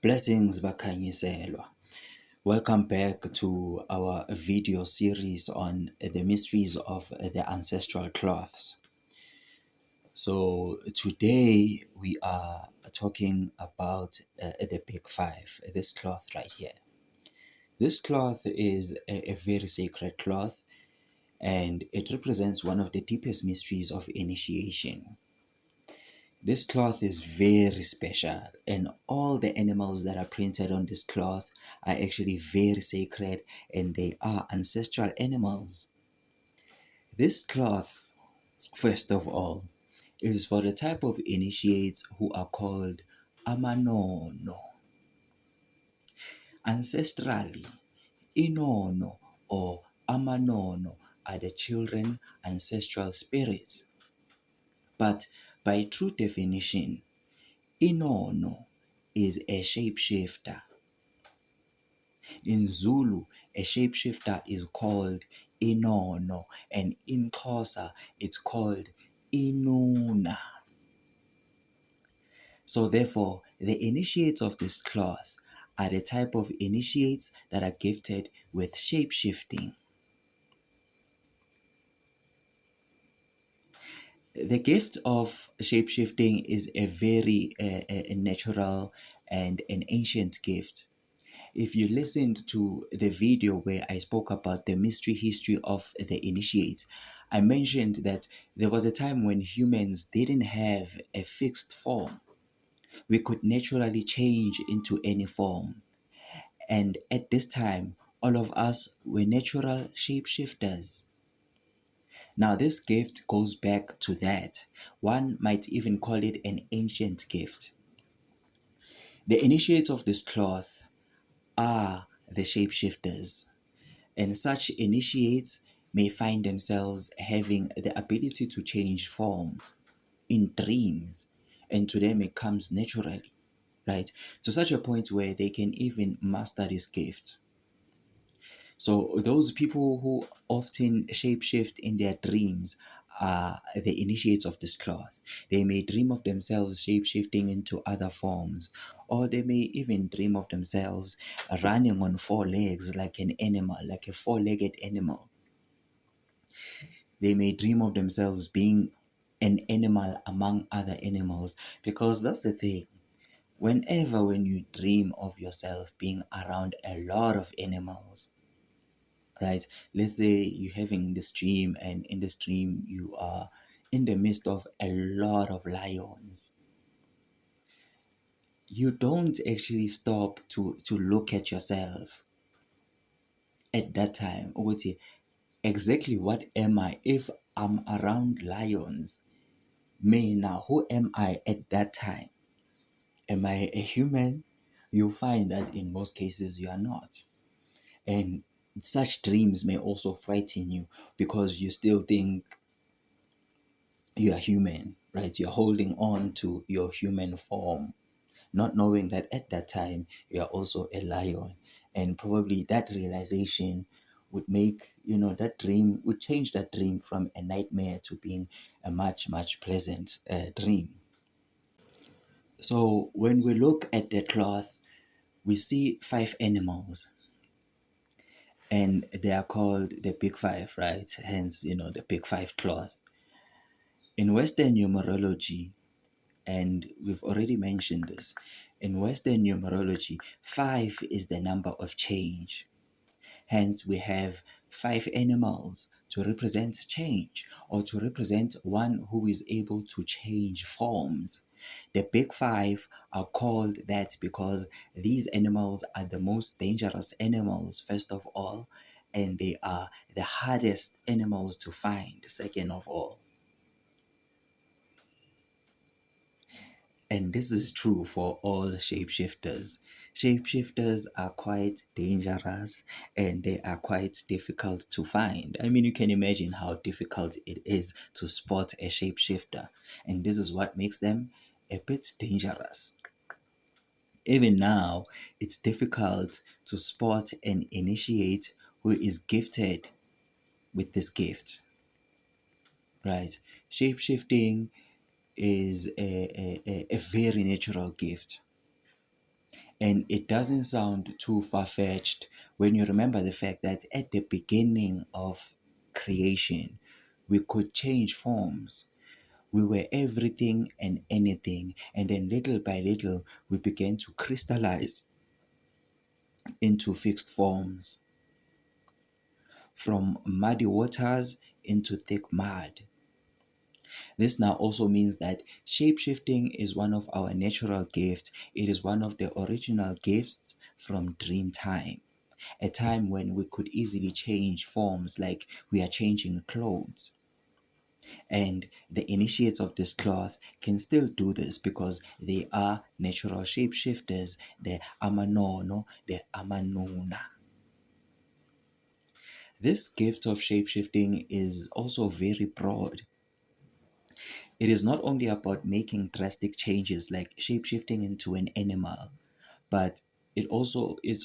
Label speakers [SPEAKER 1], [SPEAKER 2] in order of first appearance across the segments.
[SPEAKER 1] Blessings Bakhanyiselwa. Welcome back to our video series on the mysteries of the ancestral cloths. So today we are talking about the Big Five, this cloth right here. This cloth is a very sacred cloth, and it represents one of the deepest mysteries of initiation. This cloth is very special, and all the animals that are printed on this cloth are actually very sacred, and they are ancestral animals. This cloth, first of all, is for the type of initiates who are called Amanono. Ancestrally, Inono or Amanono are the children ancestral spirits. But by true definition, Inono is a shapeshifter. In Zulu, a shapeshifter is called Inono, and in Xhosa, it's called Inuna. So therefore, the initiates of this cloth are the type of initiates that are gifted with shapeshifting. The gift of shapeshifting is a very natural and an ancient gift. If you listened to the video where I spoke about the mystery history of the initiates, I mentioned that there was a time when humans didn't have a fixed form. We could naturally change into any form. And at this time, all of us were natural shapeshifters. Now, this gift goes back to that. One might even call it an ancient gift. The initiates of this cloth are the shapeshifters, and such initiates may find themselves having the ability to change form in dreams, and to them it comes naturally, right? To such a point where they can even master this gift. So those people who often shapeshift in their dreams are the initiates of this cloth. They may dream of themselves shapeshifting into other forms, or they may even dream of themselves running on four legs like an animal, like a four-legged animal. They may dream of themselves being an animal among other animals, because that's the thing. When you dream of yourself being around a lot of animals, right? Let's say you're having this dream, and in this dream, you are in the midst of a lot of lions. You don't actually stop to look at yourself at that time. Ukuthi, exactly what am I if I'm around lions? Me now, who am I at that time? Am I a human? You find that in most cases you are not. And such dreams may also frighten you, because you still think you are human, right? You're holding on to your human form, not knowing that at that time you are also a lion. And probably that realization would make, that dream would change that dream from a nightmare to being a much, much pleasant dream. So when we look at the cloth, we see five animals, and they are called the Big Five, right? Hence, the Big Five cloth. In Western numerology, and we've already mentioned this, in Western numerology, five is the number of change. Hence, we have five animals to represent change, or to represent one who is able to change forms. The Big Five are called that because these animals are the most dangerous animals, first of all, and they are the hardest animals to find, second of all. And this is true for all shapeshifters. Shapeshifters are quite dangerous, and they are quite difficult to find. I mean, you can imagine how difficult it is to spot a shapeshifter, and this is what makes them a bit dangerous. Even now, it's difficult to spot and initiate who is gifted with this gift, right? Shapeshifting is a very natural gift. And it doesn't sound too far fetched when you remember the fact that at the beginning of creation, we could change forms. We were everything and anything, and then little by little, we began to crystallize into fixed forms, from muddy waters into thick mud. This now also means that shapeshifting is one of our natural gifts. It is one of the original gifts from dream time, a time when we could easily change forms like we are changing clothes. And the initiates of this cloth can still do this because they are natural shapeshifters, the Amanono, the Amanuna. This gift of shapeshifting is also very broad. It is not only about making drastic changes like shapeshifting into an animal, but it's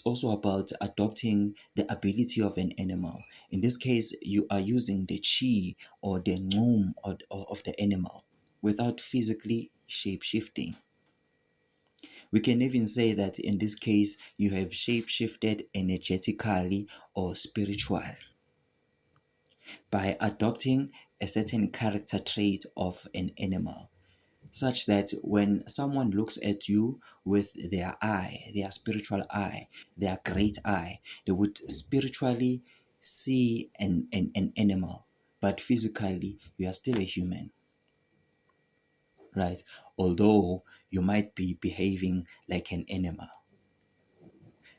[SPEAKER 1] also about adopting the ability of an animal. In this case, you are using the chi or the ngum of the animal without physically shapeshifting. We can even say that in this case, you have shapeshifted energetically or spiritually by adopting a certain character trait of an animal, such that when someone looks at you with their eye, their spiritual eye, their great eye, they would spiritually see an animal, but physically you are still a human, right? Although you might be behaving like an animal.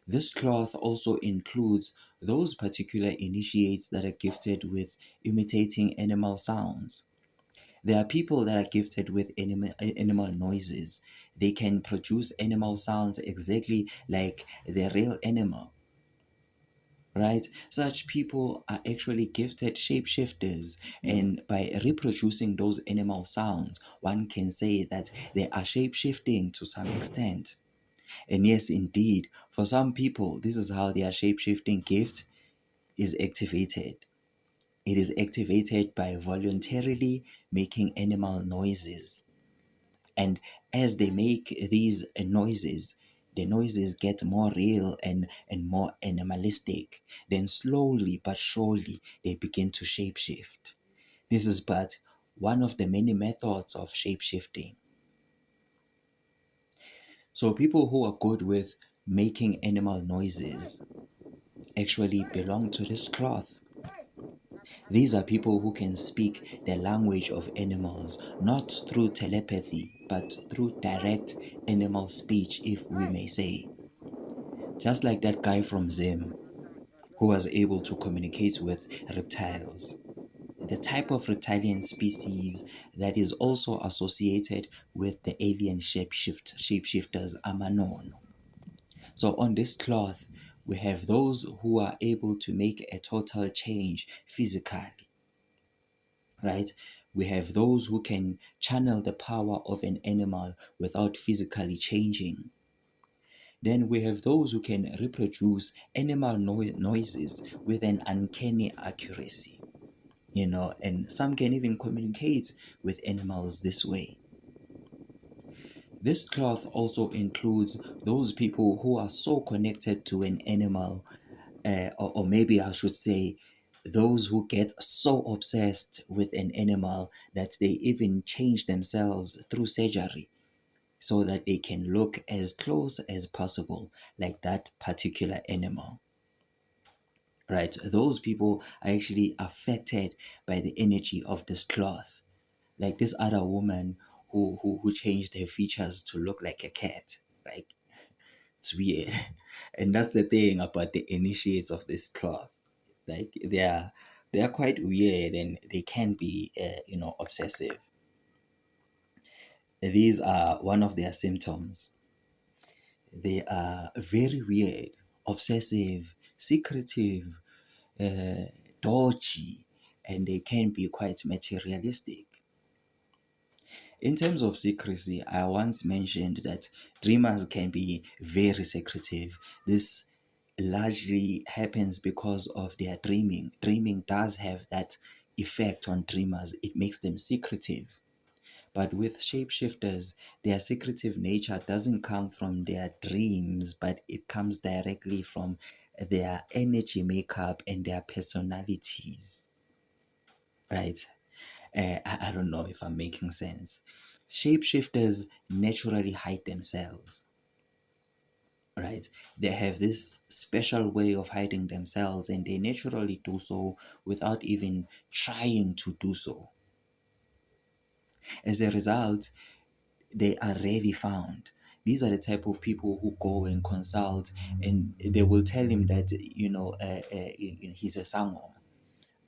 [SPEAKER 1] This cloth also includes those particular initiates that are gifted with imitating animal sounds. There are people that are gifted with animal noises. They can produce animal sounds exactly like the real animal, right? Such people are actually gifted shapeshifters, and by reproducing those animal sounds, one can say that they are shapeshifting to some extent. And yes, indeed, for some people, this is how their shapeshifting gift is activated. It is activated by voluntarily making animal noises. And as they make these noises, the noises get more real and more animalistic. Then slowly but surely they begin to shapeshift. This is but one of the many methods of shapeshifting. So people who are good with making animal noises actually belong to this cloth. These are people who can speak the language of animals, not through telepathy, but through direct animal speech, if we may say. Just like that guy from Zim, who was able to communicate with reptiles. The type of reptilian species that is also associated with the alien shapeshifters Amanon. So on this cloth, we have those who are able to make a total change physically, right? We have those who can channel the power of an animal without physically changing. Then we have those who can reproduce animal noises with an uncanny accuracy, and some can even communicate with animals this way. This cloth also includes those people who are so connected to an animal, or maybe I should say, those who get so obsessed with an animal that they even change themselves through surgery so that they can look as close as possible like that particular animal. Right? Those people are actually affected by the energy of this cloth. Like this other woman who changed her features to look like a cat. Like it's weird. And that's the thing about the initiates of this cloth. Like they are quite weird and they can be obsessive. These are one of their symptoms. They are very weird, obsessive, secretive, uh, dodgy, and they can be quite materialistic. In terms of secrecy, I once mentioned that dreamers can be very secretive. This largely happens because of their dreaming. Dreaming does have that effect on dreamers, it makes them secretive. But with shapeshifters, their secretive nature doesn't come from their dreams, but it comes directly from their energy makeup and their personalities, right? I don't know if I'm making sense. Shapeshifters naturally hide themselves, right? They have this special way of hiding themselves, and they naturally do so without even trying to do so. As a result, they are rarely found. These are the type of people who go and consult, and they will tell him that he's a sangoma.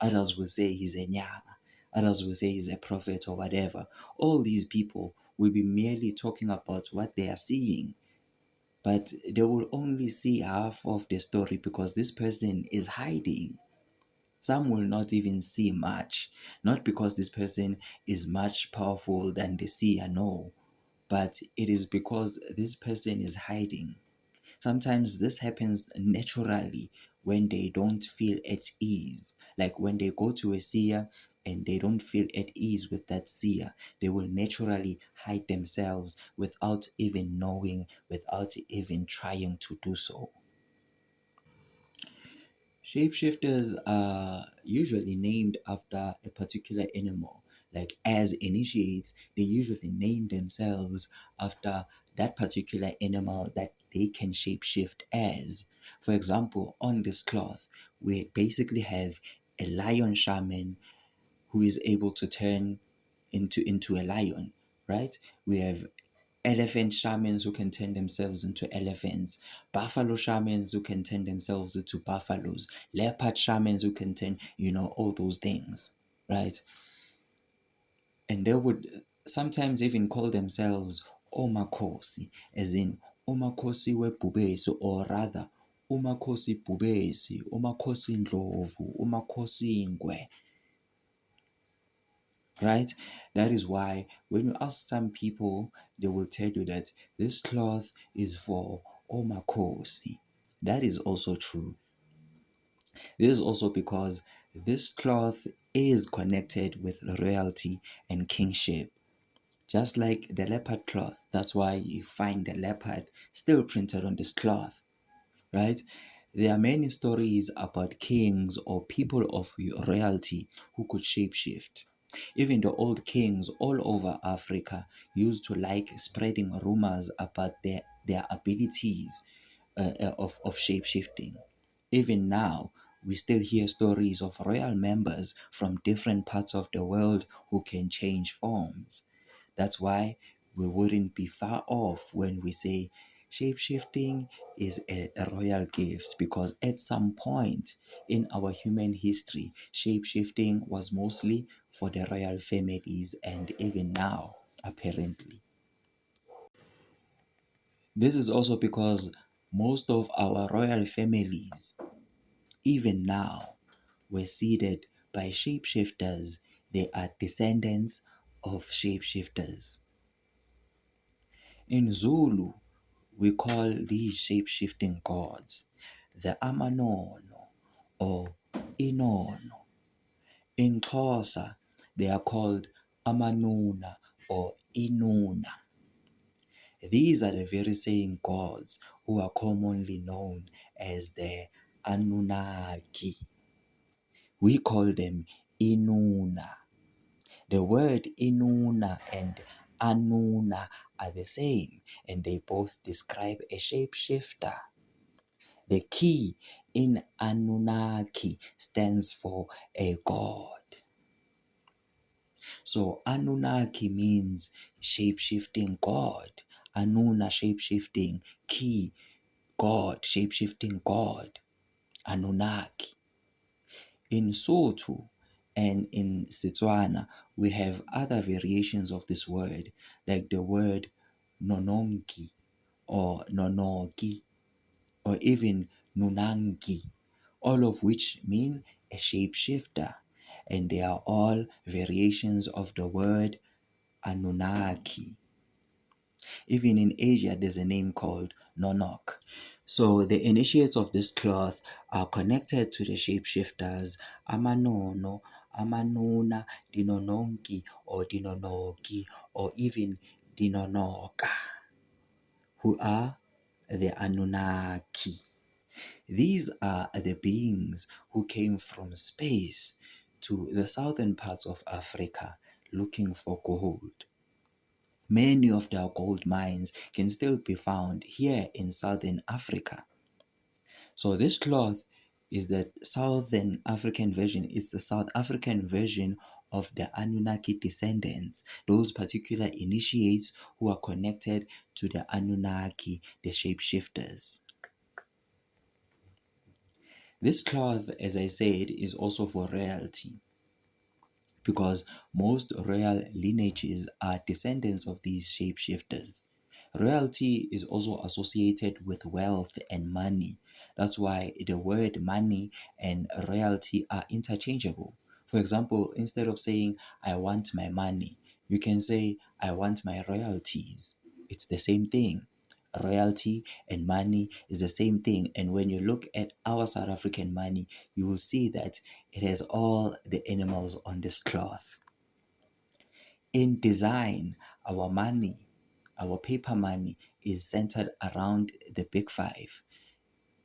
[SPEAKER 1] Others will say he's a nyanga. Others will say he's a prophet or whatever. All these people will be merely talking about what they are seeing, but they will only see half of the story because this person is hiding. Some will not even see much, not because this person is much powerful than the seer, no, but it is because this person is hiding. Sometimes this happens naturally when they don't feel at ease. Like when they go to a seer and they don't feel at ease with that seer, they will naturally hide themselves without even knowing, without even trying to do so. Shapeshifters are usually named after a particular animal. Like as initiates, they usually name themselves after that particular animal that they can shapeshift as. For example, on this cloth, we basically have a lion shaman who is able to turn into a lion, right? We have elephant shamans who can turn themselves into elephants, buffalo shamans who can turn themselves into buffaloes, leopard shamans who can turn, all those things, right? And they would sometimes even call themselves Omakosi, as in Umakosi webhubesi, or rather Umakosi bhubesi, Umakosi ndlovu, Umakosi ngwe, right? That is why when you ask some people, they will tell you that this cloth is for Omakosi. That is also true. This is also because this cloth is connected with royalty and kingship, just like the leopard cloth. That's why you find the leopard still printed on this cloth, right? There are many stories about kings or people of royalty who could shapeshift. Even the old kings all over Africa used to like spreading rumors about their abilities of shapeshifting. Even now, we still hear stories of royal members from different parts of the world who can change forms. That's why we wouldn't be far off when we say shapeshifting is a royal gift, because at some point in our human history, shapeshifting was mostly for the royal families, and even now, apparently. This is also because most of our royal families, even now, were seeded by shapeshifters. They are descendants of shapeshifters. In Zulu, we call these shape-shifting gods the Amanono or Inono. In Xhosa, they are called Amanuna or Inuna. These are the very same gods who are commonly known as the Anunnaki. We call them Inuna. The word Inuna and Anuna are the same, and they both describe a shapeshifter. The key in Anunnaki stands for a god. So Anunnaki means shape-shifting god. Anuna, shape-shifting, key, god, shape-shifting god. Anunnaki. In Sotho and in Setswana, we have other variations of this word, like the word Nononki or Nonoki, or even Nunangi, all of which mean a shapeshifter, and they are all variations of the word Anunnaki. Even in Asia, there's a name called Nonok. So the initiates of this cloth are connected to the shapeshifters Amanono, Amanuna, Dinononki, or Dinonoki, or even Dinonoka, who are the Anunnaki. These are the beings who came from space to the southern parts of Africa looking for gold. Many of their gold mines can still be found here in southern Africa. So this cloth is the southern African version. It's the South African version of the Anunnaki descendants, those particular initiates who are connected to the Anunnaki, the shapeshifters. This cloth, as I said, is also for royalty because most royal lineages are descendants of these shapeshifters. Royalty is also associated with wealth and money. That's why the word money and royalty are interchangeable. For example, instead of saying, I want my money, you can say, I want my royalties. It's the same thing. Royalty and money is the same thing. And when you look at our South African money, you will see that it has all the animals on this cloth. In design, our money, our paper money, is centered around the big five.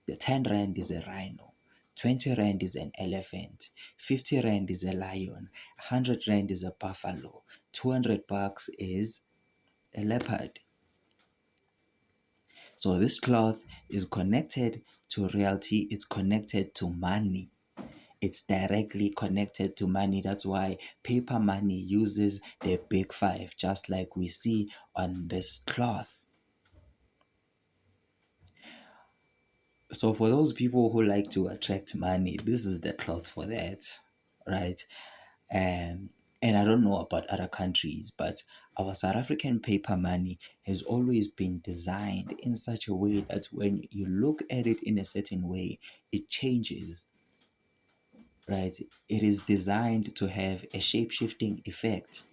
[SPEAKER 1] The 10 rand is a rhino, 20 rand is an elephant, 50 rand is a lion, 100 rand is a buffalo, 200 bucks is a leopard. So this cloth is connected to reality, it's connected to money. It's directly connected to money. That's why paper money uses the big five, just like we see on this cloth. So for those people who like to attract money, this is the cloth for that, right? And I don't know about other countries, but our South African paper money has always been designed in such a way that when you look at it in a certain way, it changes, right? It is designed to have a shape-shifting effect.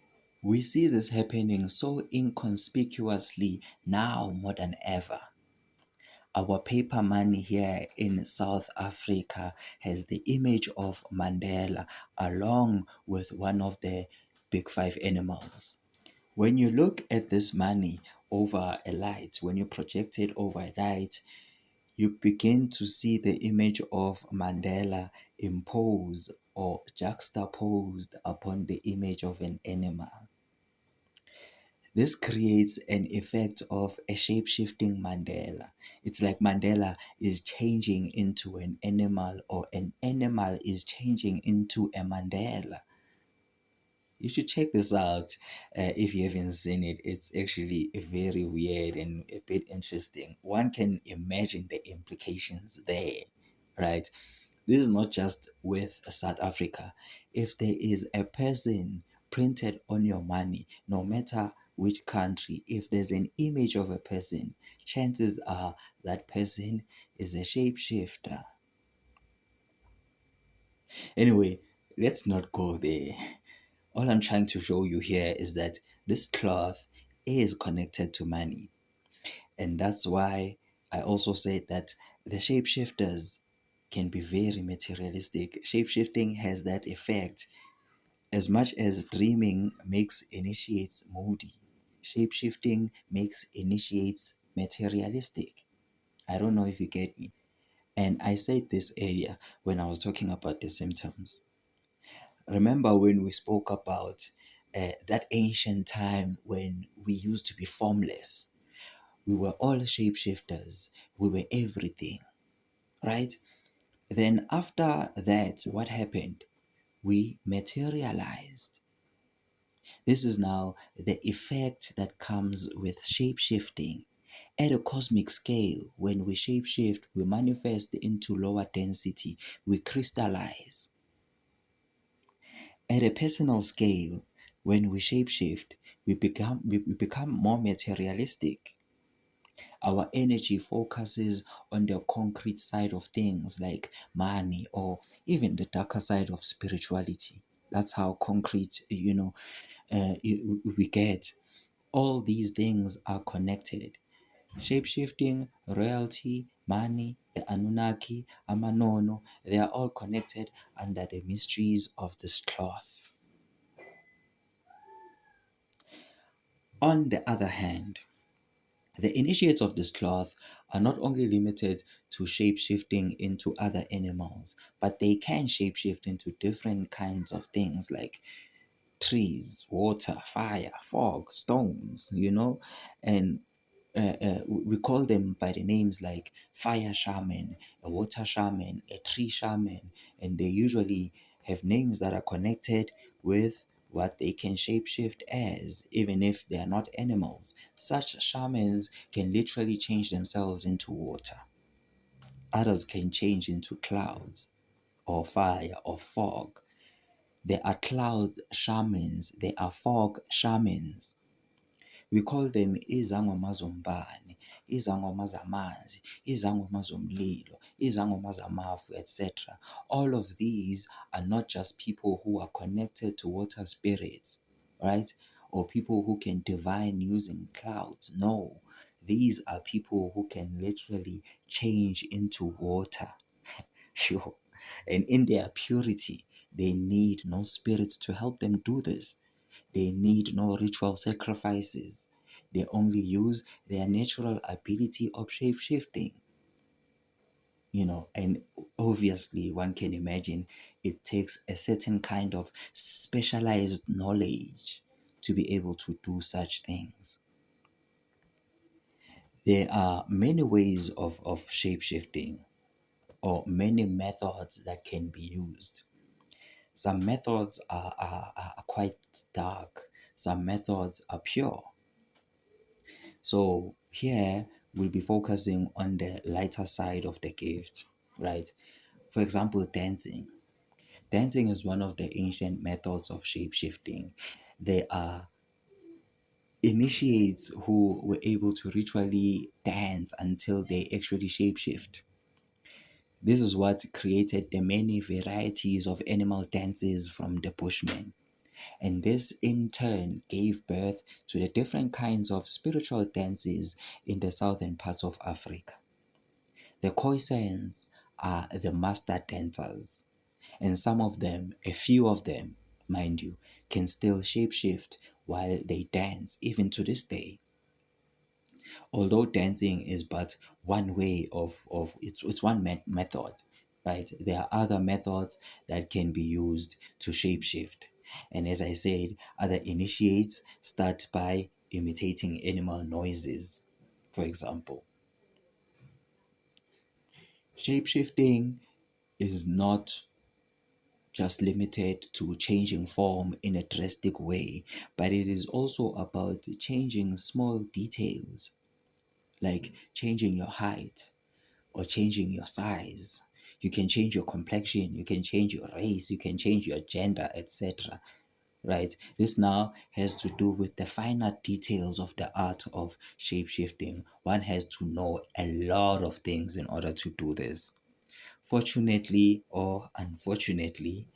[SPEAKER 1] We see this happening so inconspicuously now more than ever. Our paper money here in South Africa has the image of Mandela along with one of the big five animals. When you look at this money over a light, when you project it over a light, you begin to see the image of Mandela imposed or juxtaposed upon the image of an animal. This creates an effect of a shape-shifting Mandela. It's like Mandela is changing into an animal or an animal is changing into a Mandela. You should check this out if you haven't seen it. It's actually very weird and a bit interesting. One can imagine the implications there, right? This is not just with South Africa. If there is a person printed on your money, no matter which country, if there's an image of a person, chances are that person is a shapeshifter. Anyway, let's not go there. All I'm trying to show you here is that this cloth is connected to money. And that's why I also said that the shapeshifters can be very materialistic. Shapeshifting has that effect. As much as dreaming makes initiates moody, shapeshifting makes initiates materialistic. I don't know if you get me. And I said this earlier when I was talking about the symptoms. Remember when we spoke about that ancient time when we used to be formless? We were all shapeshifters, we were everything, right? Then, after that, what happened? We materialized. This is now the effect that comes with shapeshifting. At a cosmic scale, when we shapeshift, we manifest into lower density, we crystallize. At a personal scale, when we shapeshift, we become more materialistic. Our energy focuses on the concrete side of things like money or even the darker side of spirituality. That's how concrete, we get. All these things are connected. Shapeshifting, royalty, money, the Anunnaki, Amanono, they are all connected under the mysteries of this cloth. On the other hand, the initiates of this cloth are not only limited to shape shifting into other animals, but they can shapeshift into different kinds of things like trees, water, fire, fog, stones, and we call them by the names like fire shaman, a water shaman, a tree shaman, and they usually have names that are connected with what they can shapeshift as, even if they are not animals. Such shamans can literally change themselves into water. Others can change into clouds or fire or fog. There are cloud shamans, there are fog shamans. We call them izangoma zombane, izangoma zamanzi, izangoma zomlilo, izangoma zamafu, etc. All of these are not just people who are connected to water spirits, right? Or people who can divine using clouds. No, these are people who can literally change into water. Sure. And in their purity, they need no spirits to help them do this. They need no ritual sacrifices. They only use their natural ability of shape shifting. And obviously, one can imagine it takes a certain kind of specialized knowledge to be able to do such things. There are many ways of shape shifting or many methods that can be used. Some methods are quite dark, some methods are pure. So here we'll be focusing on the lighter side of the gift, right? For example, dancing. Dancing is one of the ancient methods of shape shifting. There are initiates who were able to ritually dance until they actually shapeshift. This is what created the many varieties of animal dances from the Bushmen. And this in turn gave birth to the different kinds of spiritual dances in the southern parts of Africa. The Khoisans are the master dancers, and some of them, a few of them, mind you, can still shapeshift while they dance even to this day. Although dancing is but one way of it's one method, right? There are other methods that can be used to shapeshift. And as I said, other initiates start by imitating animal noises, for example. Shapeshifting is not just limited to changing form in a drastic way, but it is also about changing small details like changing your height or changing your size. You can change your complexion, you can change your race, you can change your gender, etc. Right? This now has to do with the finer details of the art of shapeshifting. One has to know a lot of things in order to do this. Fortunately or unfortunately,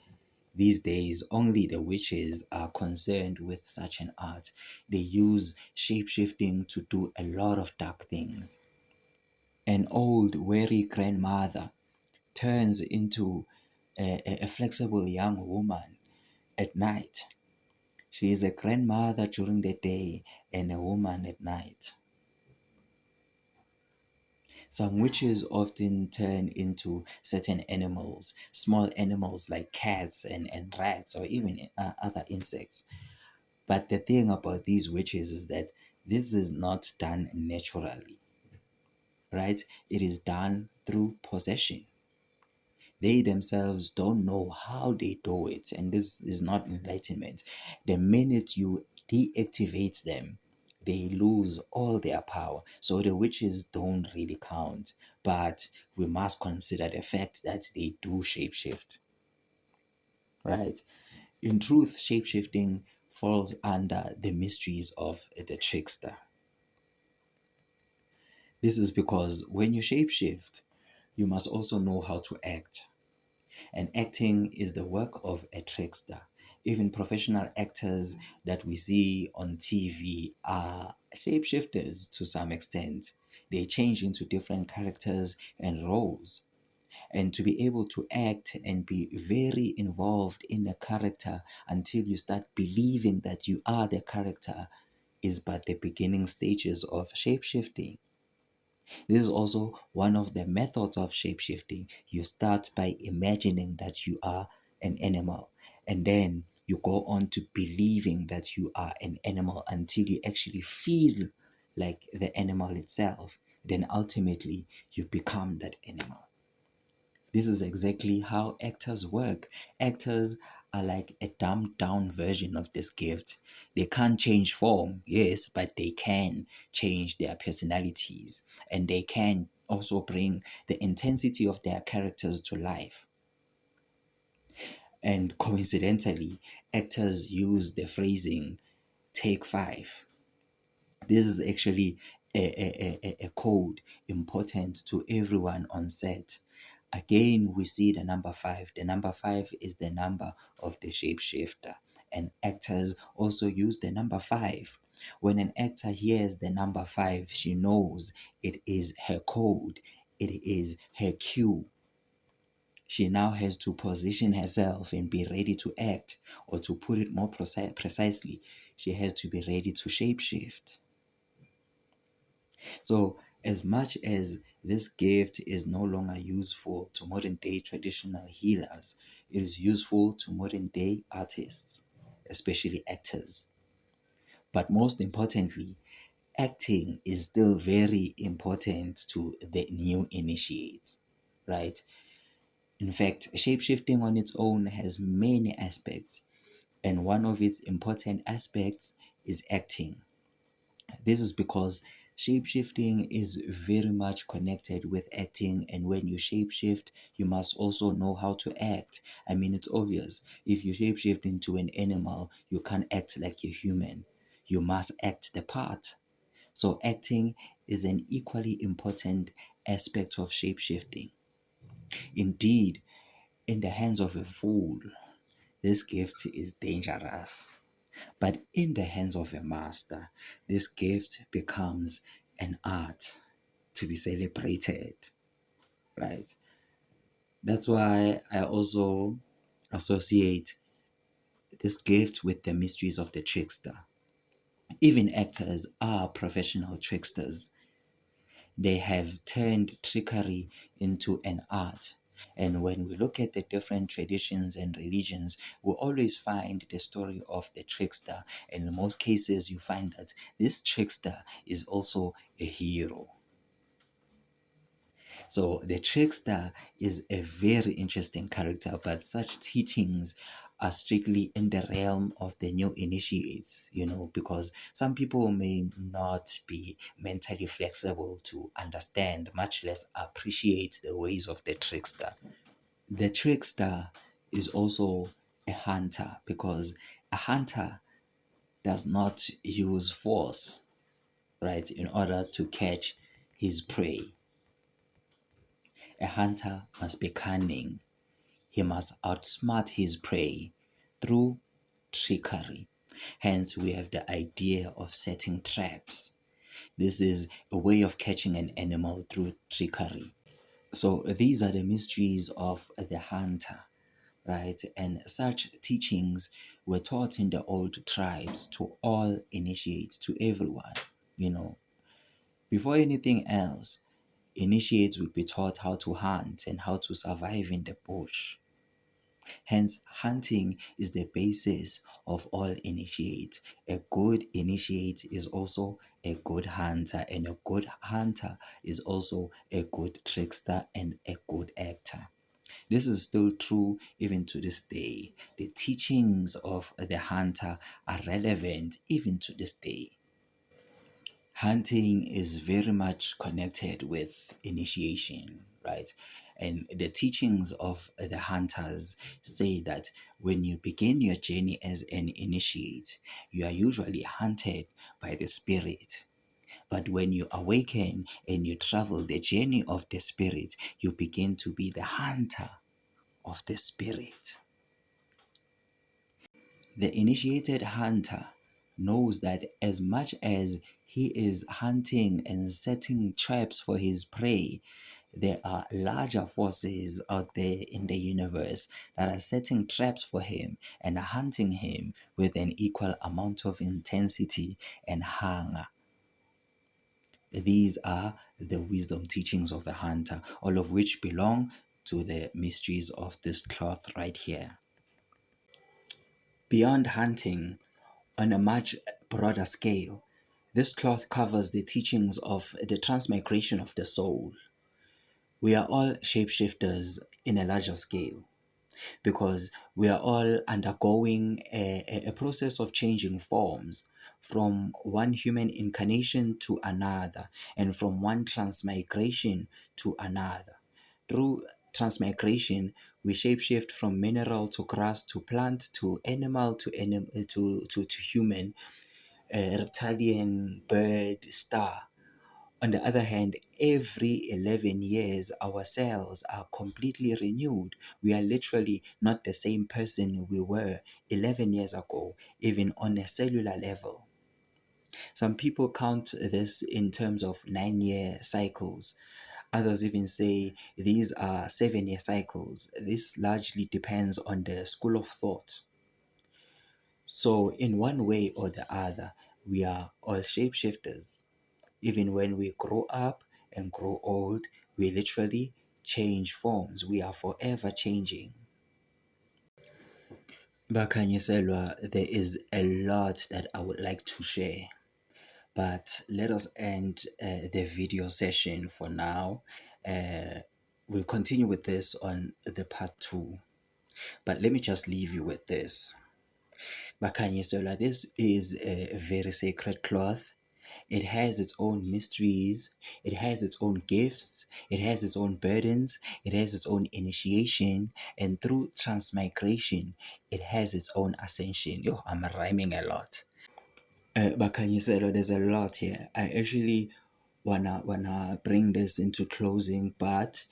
[SPEAKER 1] these days, only the witches are concerned with such an art. They use shapeshifting to do a lot of dark things. An old, weary grandmother turns into a flexible young woman at night. She is a grandmother during the day and a woman at night. Some witches often turn into certain animals, small animals like cats and rats or even other insects. But the thing about these witches is that this is not done naturally, right? It is done through possession. They themselves don't know how they do it, and this is not enlightenment. The minute you deactivate them, they lose all their power. So the witches don't really count, but we must consider the fact that they do shapeshift, right? In truth, shapeshifting falls under the mysteries of the trickster. This is because when you shapeshift, you must also know how to act. And acting is the work of a trickster. Even professional actors that we see on TV are shapeshifters to some extent. They change into different characters and roles. And to be able to act and be very involved in a character until you start believing that you are the character is but the beginning stages of shapeshifting. This is also one of the methods of shapeshifting. You start by imagining that you are an animal, and then you go on to believing that you are an animal until you actually feel like the animal itself. Then ultimately, you become that animal. This is exactly how actors work. Actors are like a dumbed down version of this gift. They can't change form, yes, but they can change their personalities, and they can also bring the intensity of their characters to life. And coincidentally, actors use the phrasing take five. This is actually a code important to everyone on set. Again, we see the number five. The number five is the number of the shapeshifter. And actors also use the number five. When an actor hears the number five, she knows it is her code, it is her cue. She now has to position herself and be ready to act, or to put it more precisely, she has to be ready to shapeshift. So, as much as this gift is no longer useful to modern day traditional healers, it is useful to modern day artists, especially actors. But most importantly, acting is still very important to the new initiates, right? In fact, shapeshifting on its own has many aspects, and one of its important aspects is acting. This is because shapeshifting is very much connected with acting, and when you shapeshift, you must also know how to act. I mean, it's obvious. If you shapeshift into an animal, you can't act like a human. You must act the part. So, acting is an equally important aspect of shapeshifting. Indeed, in the hands of a fool, this gift is dangerous. But in the hands of a master, this gift becomes an art to be celebrated, right? That's why I also associate this gift with the mysteries of the trickster. Even actors are professional tricksters. They have turned trickery into an art. And when we look at the different traditions and religions, we always find the story of the trickster. And in most cases, you find that this trickster is also a hero. So the trickster is a very interesting character, but such teachings are strictly in the realm of the new initiates, because some people may not be mentally flexible to understand, much less appreciate the ways of the trickster. The trickster is also a hunter, because a hunter does not use force, right, in order to catch his prey. A hunter must be cunning. He must outsmart his prey through trickery. Hence, we have the idea of setting traps. This is a way of catching an animal through trickery. So, these are the mysteries of the hunter, right? And such teachings were taught in the old tribes to all initiates, to everyone, you know. Before anything else, initiates would be taught how to hunt and how to survive in the bush. Hence, hunting is the basis of all initiates. A good initiate is also a good hunter, and a good hunter is also a good trickster and a good actor. This is still true even to this day. The teachings of the hunter are relevant even to this day. Hunting is very much connected with initiation, right? And the teachings of the hunters say that when you begin your journey as an initiate, you are usually hunted by the spirit. But when you awaken and you travel the journey of the spirit, you begin to be the hunter of the spirit. The initiated hunter knows that as much as he is hunting and setting traps for his prey. There are larger forces out there in the universe that are setting traps for him and hunting him with an equal amount of intensity and hunger. These are the wisdom teachings of a hunter, all of which belong to the mysteries of this cloth right here. Beyond hunting, on a much broader scale, this cloth covers the teachings of the transmigration of the soul. We are all shapeshifters in a larger scale because we are all undergoing a process of changing forms from one human incarnation to another and from one transmigration to another. Through transmigration, we shapeshift from mineral to grass to plant to animal to human, reptilian, bird, star. On the other hand, every 11 years, our cells are completely renewed. We are literally not the same person we were 11 years ago, even on a cellular level. Some people count this in terms of 9-year cycles. Others even say these are 7-year cycles. This largely depends on the school of thought. So, in one way or the other, we are all shapeshifters. Even when we grow up and grow old, we literally change forms. We are forever changing. Bakanyiselwa, there is a lot that I would like to share, but let us end the video session for now. We'll continue with this on the part 2, but let me just leave you with this. Bakanyiselwa, this is a very sacred cloth. It has its own mysteries, it has its own gifts, it has its own burdens, it has its own initiation, and through transmigration, it has its own ascension. Yo, I'm rhyming a lot. Bakanyiselo, there's a lot here. I actually wanna bring this into closing, but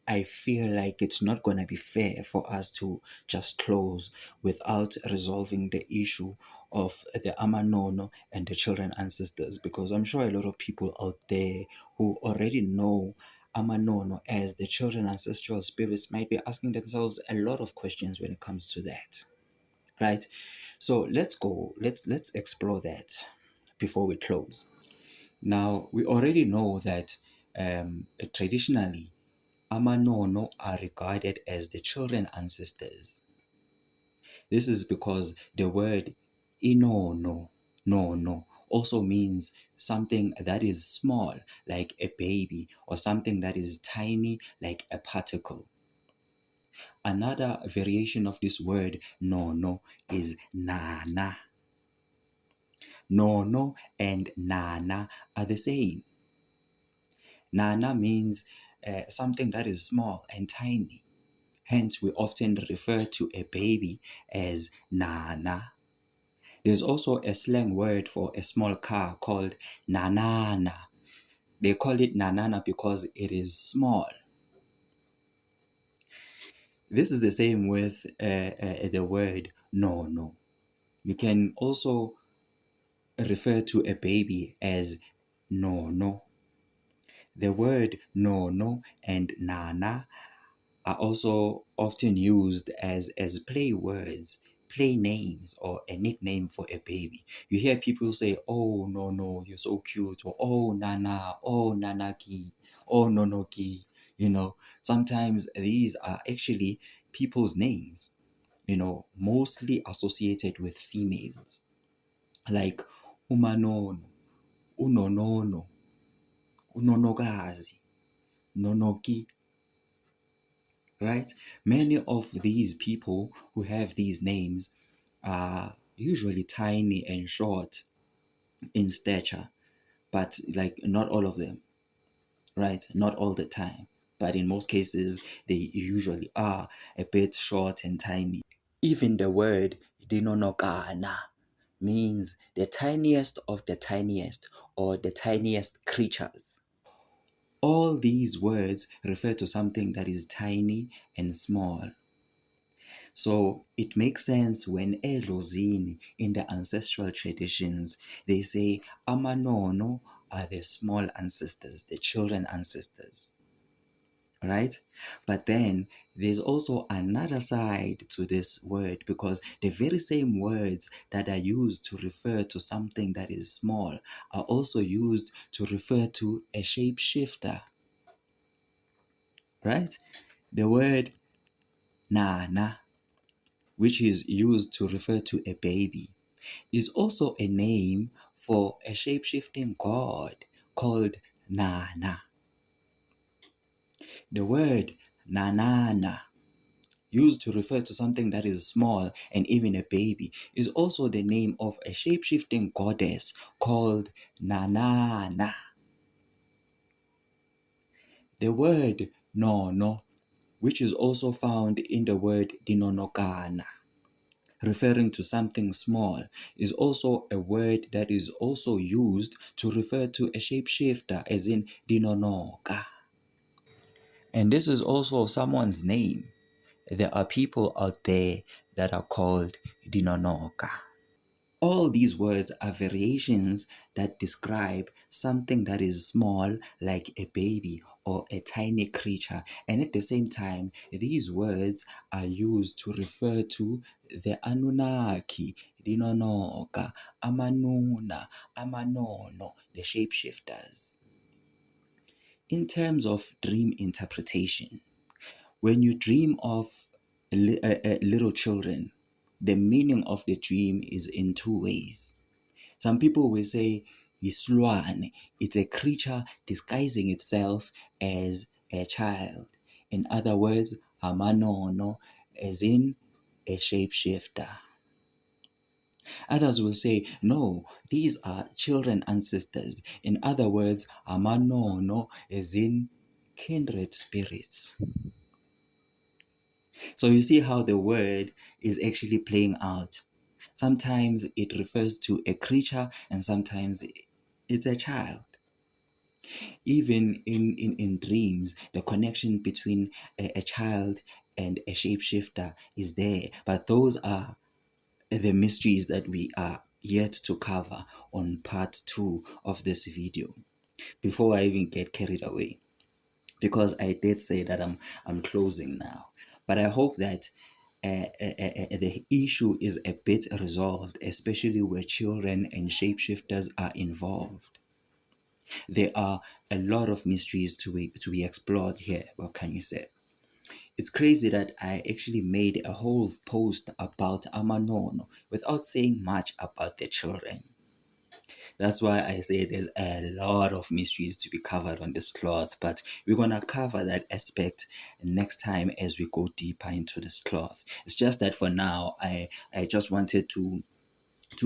[SPEAKER 1] I feel like it's not gonna be fair for us to just close without resolving the issue of the Amanono and the children ancestors, because I'm sure a lot of people out there who already know Amanono as the children ancestral spirits might be asking themselves a lot of questions when it comes to that, right? So let's explore that before we close. Now, we already know that traditionally, Amanono are regarded as the children ancestors. This is because the word inono, no, also means something that is small, like a baby, or something that is tiny, like a particle. Another variation of this word no is nana. No and nana are the same. Nana means something that is small and tiny. Hence, we often refer to a baby as nana. There's also a slang word for a small car called nanana. They call it nanana because it is small. This is the same with the word no. You can also refer to a baby as no. The word no and nana are also often used as play words, play names, or a nickname for a baby. You hear people say, "Oh no, you're so cute," or "Oh nana, oh nanaki, oh nonoki." Sometimes these are actually people's names. Mostly associated with females, like umanono, unonono, unonokazi, nonoki. Right? Many of these people who have these names are usually tiny and short in stature, but like not all of them, right? Not all the time, but in most cases, they usually are a bit short and tiny. Even the word dinonokana means the tiniest of the tiniest or the tiniest creatures. All these words refer to something that is tiny and small. So it makes sense when Edlozini in the ancestral traditions they say Amanono are the small ancestors, the children ancestors, right? But then there's also another side to this word because the very same words that are used to refer to something that is small are also used to refer to a shapeshifter, right? The word Nana, which is used to refer to a baby, is also a name for a shape-shifting god called Nana. The word Nanana, used to refer to something that is small and even a baby, is also the name of a shape-shifting goddess called Nanana. The word Nono, which is also found in the word Dinonokana, referring to something small, is also a word that is also used to refer to a shapeshifter, as in Dinonoka. And this is also someone's name. There are people out there that are called Dinonoka. All these words are variations that describe something that is small, like a baby or a tiny creature. And at the same time, these words are used to refer to the Anunnaki, Dinonoka, Amanuna, Amanono, the shapeshifters. In terms of dream interpretation, when you dream of little children, the meaning of the dream is in two ways. Some people will say Yisluan, it's a creature disguising itself as a child. In other words, Amanono, as in a shapeshifter. Others will say, no, these are children ancestors. In other words, Amanono, as in kindred spirits. So you see how the word is actually playing out. Sometimes it refers to a creature and sometimes it's a child. Even in dreams, the connection between a child and a shapeshifter is there. But those are the mysteries that we are yet to cover on part 2 of this video. Before I even get carried away, because I did say that I'm closing now, but I hope that the issue is a bit resolved, especially where children and shapeshifters are involved. There are a lot of mysteries to be explored here. What can you say? It's crazy that I actually made a whole post about Amanono without saying much about the children. That's why I say there's a lot of mysteries to be covered on this cloth, but we're gonna cover that aspect next time as we go deeper into this cloth. It's just that for now, I just wanted to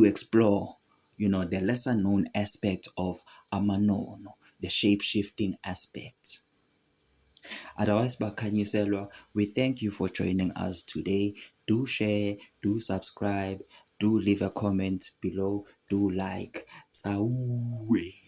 [SPEAKER 1] explore, the lesser known aspect of Amanono, the shape shifting aspect. Otherwise, Bakanyiselwa, we thank you for joining us today. Do share, do subscribe, do leave a comment below, do like. Tsawe.